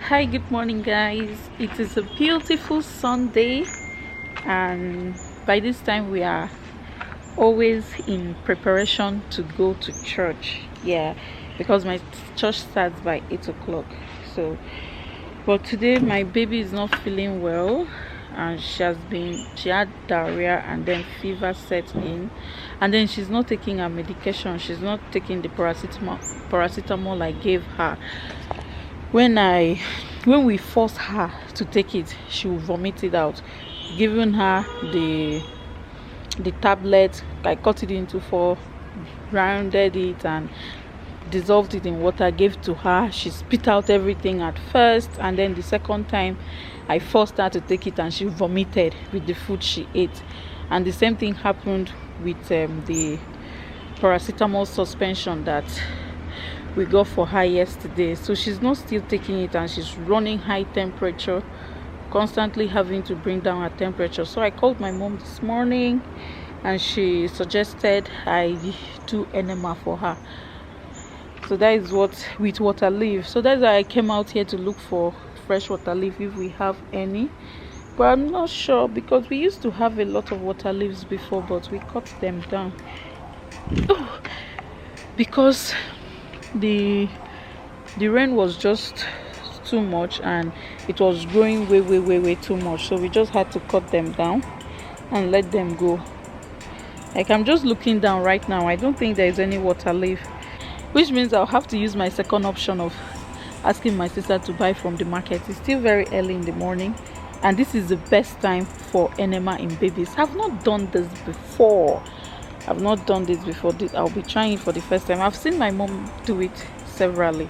Hi, good morning, guys. It is a beautiful Sunday, and by this time, we are always in preparation to go to church. Yeah, because my church starts by 8 o'clock. So, but today, my baby is not feeling well, and she had diarrhea and then fever set in, and then she's not taking her medication. She's not taking the paracetamol I gave her. When we force her to take it, she will vomit it out. Giving her the tablet, I cut it into four, grounded it and dissolved it in water, gave to her. She spit out everything at first, and then the second time I forced her to take it and she vomited with the food she ate. And the same thing happened with the paracetamol suspension that we got for her yesterday. So she's not still taking it, and she's running high temperature, constantly having to bring down her temperature. So I called my mom this morning and she suggested I do enema for her. So that is what with water leaf. So that's why I came out here to look for fresh water leaf if we have any, but I'm not sure because we used to have a lot of water leaves before, but we cut them down because the rain was just too much and it was growing way too much. So we just had to cut them down and let them go. Like, I'm just looking down right now, I don't think there is any water leaf, which means I'll have to use my second option of asking my sister to buy from the market. It's still very early in the morning, and this is the best time for enema in babies. I've not done this before. I'll be trying it for the first time. I've seen my mom do it severally,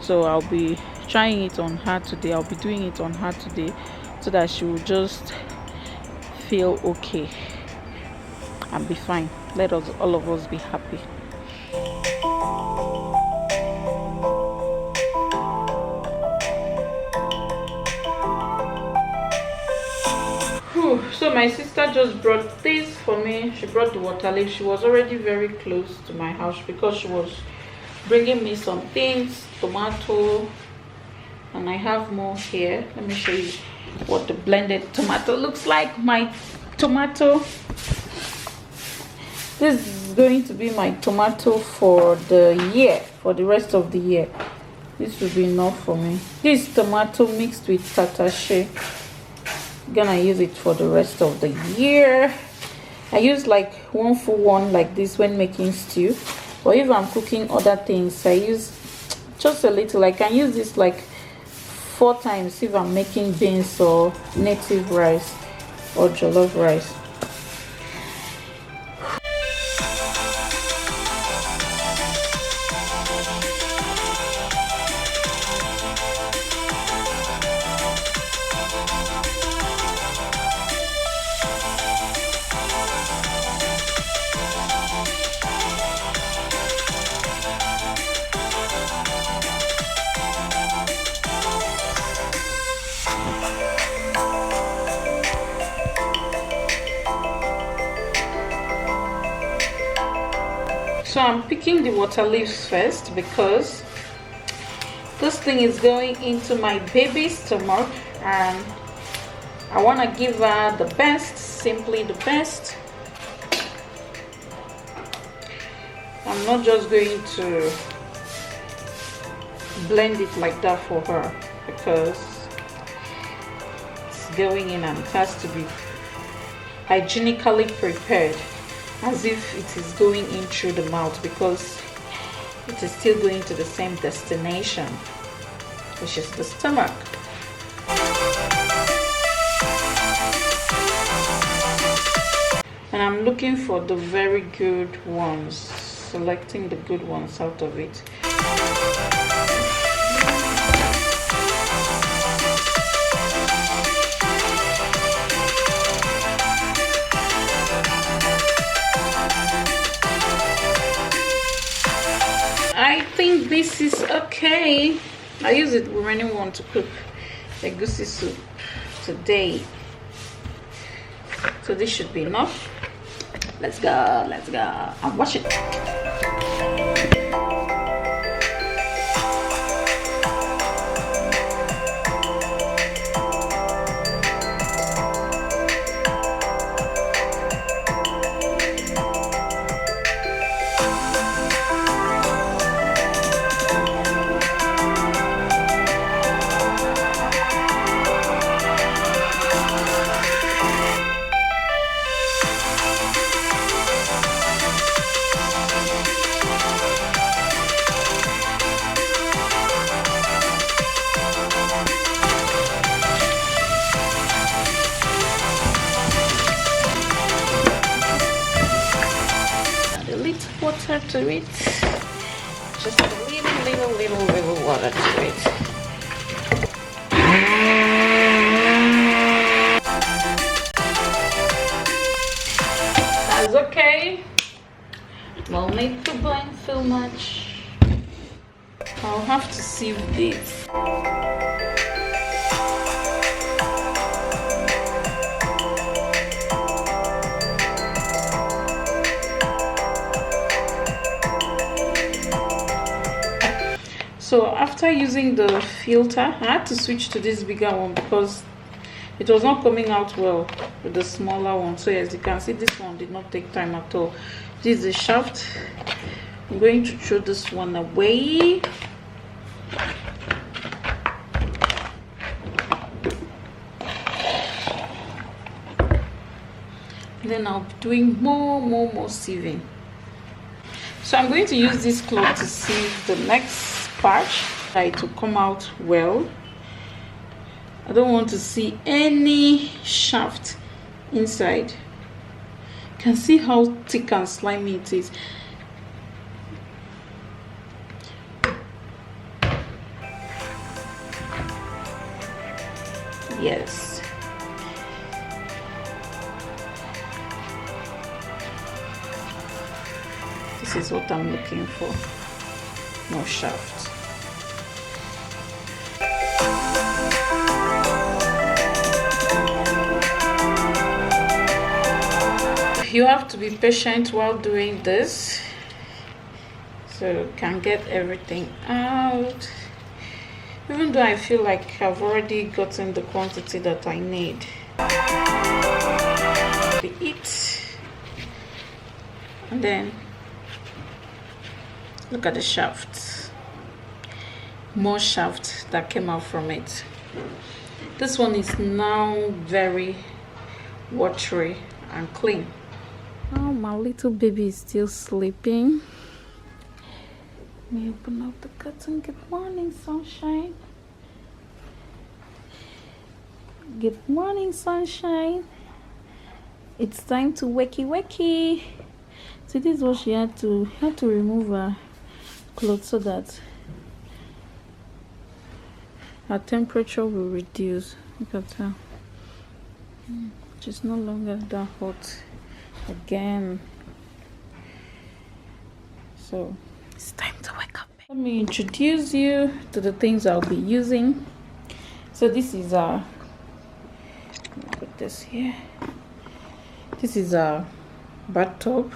so I'll be trying it on her today. I'll be doing it on her today so that she will just feel okay and be fine. Let us, all of us, be happy. So my sister just brought this for me. She brought the water leaf. She was already very close to my house because she was bringing me some things, tomato, and I have more here. Let me show you what the blended tomato looks like. My tomato, this is going to be my tomato for the year, for the rest of the year. This will be enough for me. This tomato mixed with tatashe, gonna use it for the rest of the year. I use like 1 for 1 like this when making stew, but if I'm cooking other things, I use just a little. I can use this like 4 times if I'm making beans or native rice or jollof rice. So I'm picking the water leaves first because this thing is going into my baby's stomach and I want to give her the best, simply the best. I'm not just going to blend it like that for her because it's going in and it has to be hygienically prepared, as if it is going in through the mouth, because it is still going to the same destination, which is the stomach. And I'm looking for the very good ones, selecting the good ones out of it. I think this is okay. I use it when I want to cook egusi soup today, so this should be enough. Let's go and wash it. to it. Just a little water to it. That's okay. No need to blend so much. I'll have to sieve this. So after using the filter, I had to switch to this bigger one because it was not coming out well with the smaller one. So as you can see, this one did not take time at all. This is the shaft. I'm going to throw this one away. Then I'll be doing more sieving. So I'm going to use this cloth to sieve the next part, to come out well. I don't want to see any shaft inside. You can see how thick and slimy it is. Yes. This is what I'm looking for. No shaft. You have to be patient while doing this so you can get everything out. Even though I feel like I've already gotten the quantity that I need. And then look at the shaft. More shaft that came out from it. This one is now very watery and clean. Oh, my little baby is still sleeping. Let me open up the curtain. Good morning, sunshine. Good morning, sunshine. It's time to wakey. So this is what she had to remove her clothes so that her temperature will reduce. Look at her. She's no longer that hot again. So it's time to wake up. Let me introduce you to the things I'll be using. So this is our, put this here. This is our bathtub.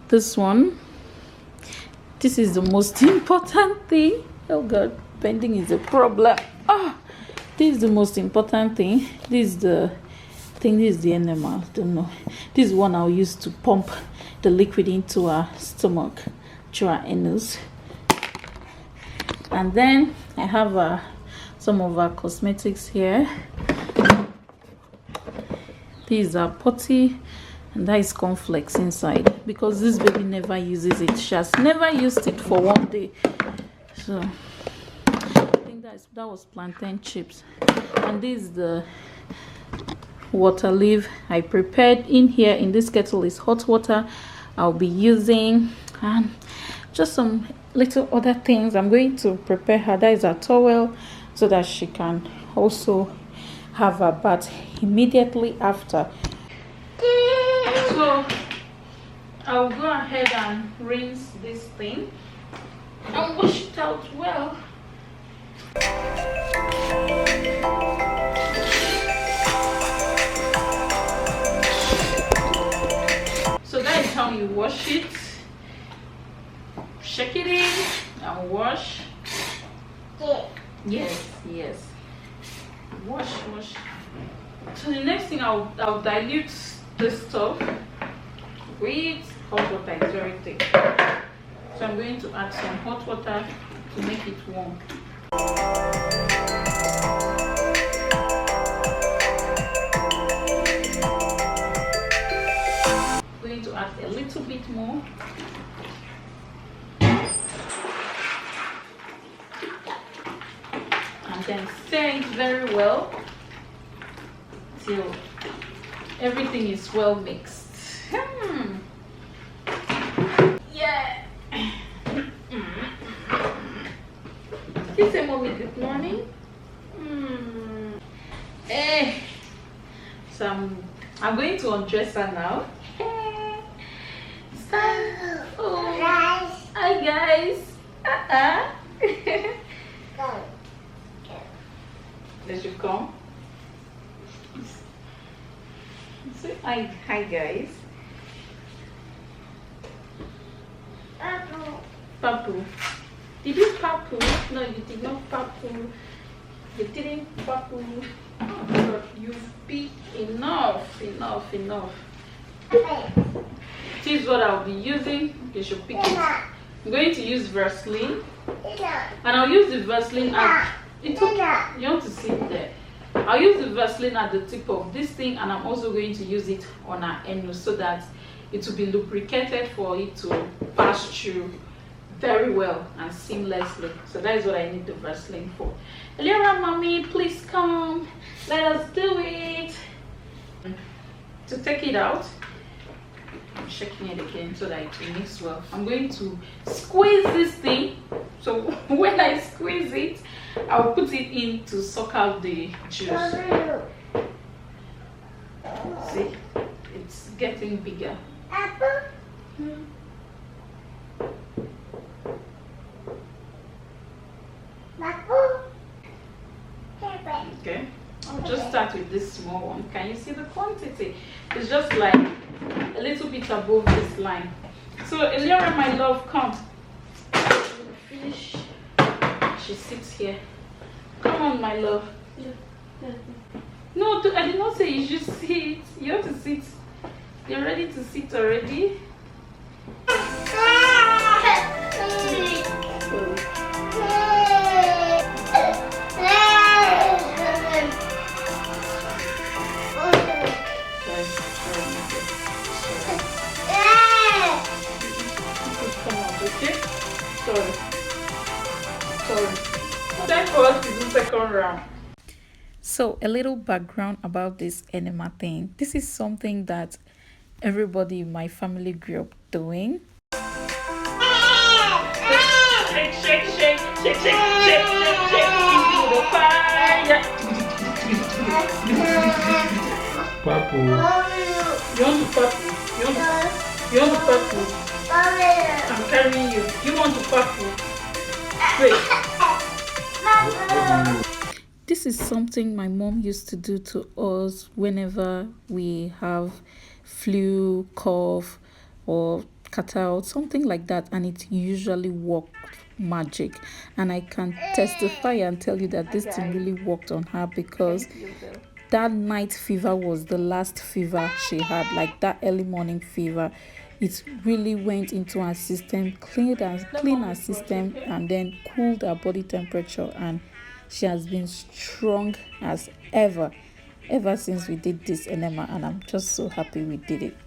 This one. This is the most important thing. Oh God, bending is a problem. This is the most important thing. This is the thing. This is the enema. I don't know. This is one I'll use to pump the liquid into our stomach through our anus. And then I have some of our cosmetics here. This is our potty, and that is cornflakes inside because this baby never uses it. She has never used it for one day. So I think that was plantain chips. And this is the water leaf I prepared. In here in this kettle is hot water I'll be using, and just some little other things. I'm going to prepare her. That is a towel so that she can also have a bath immediately after. So I'll go ahead and rinse this thing and wash it out well. So that is how you wash it. Shake it in and wash. Yes. Wash. So the next thing I'll dilute this stuff with hot water. It's very thick. So I'm going to add some hot water to make it warm. I'm going to add a little bit more. And then stir it very well till everything is well mixed. Yeah. Can you say mommy good morning? Hey. So I'm going to undress her now. Stand. Oh. Hi guys. They should come. Say hi guys. Papu. Did you papu? No, you did not papu. You didn't papu. Oh God, you've been enough. This is what I'll be using. You should pick it. I'm going to use Vaseline. And I'll use the Vaseline at it's okay. You want to sit there. I'll use the Vaseline at the tip of this thing, and I'm also going to use it on our anus so that it will be lubricated for it to pass through very well and seamlessly. So that is what I need the Vaseline for. Eliora, mommy, please come. Let us do it. To take it out, I'm shaking it again so that it will mix well. I'm going to squeeze this thing. So when I squeeze it, I'll put it in to suck out the juice. See, it's getting bigger. Okay, I'll just start with this small one. Can you see the quantity? It's just like a little bit above this line. So Eliora, my love, come. Finish. She sits here. Come on, my love. No, I did not say you should sit. You have to sit. You're ready to sit already? Time for us to do second round. So a little background about this enema thing. This is something that everybody in my family grew up doing. Shake, shake, shake, shake, shake, shake, shake, shake into the fire. Papu. You want to papu? You want to papu? I'm carrying you. You want to papu? Wait. This is something my mom used to do to us whenever we have flu, cough, or catarrh, something like that, and it usually worked magic. And I can testify and tell you that this thing really worked on her, because that night fever was the last fever she had, like that early morning fever. It really went into her system, cleaned her system, and then cooled her body temperature, and she has been strong as ever since we did this enema, and I'm just so happy we did it.